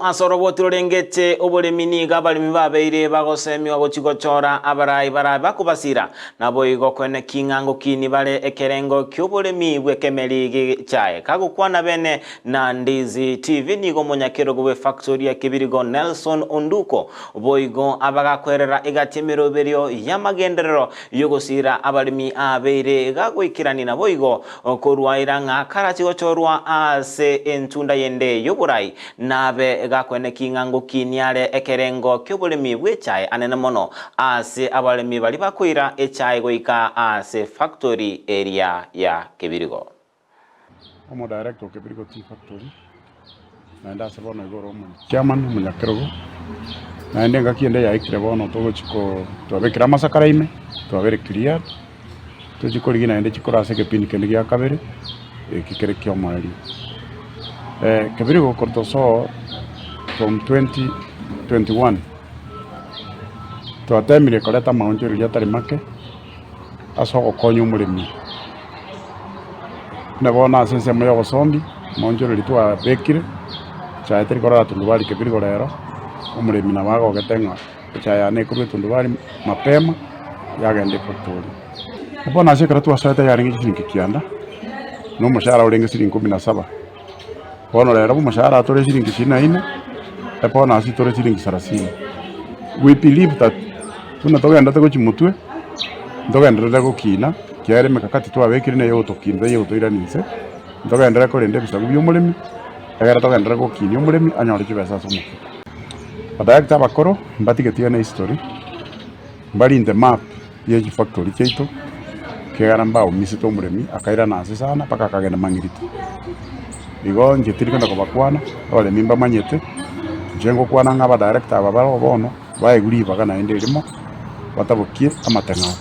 Asoroboti rurengete uburimi abalimi babeire bagosemiwa guchigochora abarayi bakubasira nabo igokwene kingango kini bare ekerengo ky'uburimi bw'ekemeri chae kagukwana bene na Ndizi TV nigo munyakero gwe factory ya Kibirigo Nelson Onduko boigo abagakwerera igatimiro berio yamagenderero yogosira abalimi abeire gagwikirani na boigo okorwaira nga karachigochorwa ase entunda yende y'oburayi nabe gakwene kingango kiniare ekerengo ky'uburimi bw'echae anene mono ase abalimi bali bakwira echae goika ase factory area ya Kibirigo. Omo director Kibirigo Tea Factory naenda sabona igoro omo chairman munyakerogo naende ngakiende ya ikire bono togo chiko twabekira masakara ime twabere clear tujikori naende chikora ase kepindi kende gya kabere kikere kyo mwali Kibirigo kortoso from 2021 twatemire koleta maonjero yatari make asoko konyo murimi nabona sense moyo gosombi maonjero litwa bekire chaiteri korara tundubali Kibirigo rero umurimi na bago getenga chaya ne kuru tundubali mapema yagende factory ubona shekara tu asata yaringi chiringi kianda no mushara urenga shiringi 17 bono rero mushara atore shiringi 24 epona asitore shiringi 30. We believe that tunatogaenda tego chimutwe ndogaenderera gukina kiare mekakati twabekire ne yo tokinze yo toiranise ndogaenderera korende bisagu by'umurimi agara togaenderera gukina umurimi anyore kibesa somo badakta bakoro mbatigetiyo na history mbali in the map yeji factory cheito kigaramba umisito umurimi akaira nase sana paka akagenda mangirito bigo njetirikanda kubakwana ole mimba manyete jengo kwana ngaba director babaro bono baeguri baga na ende limo batabukie amatengao.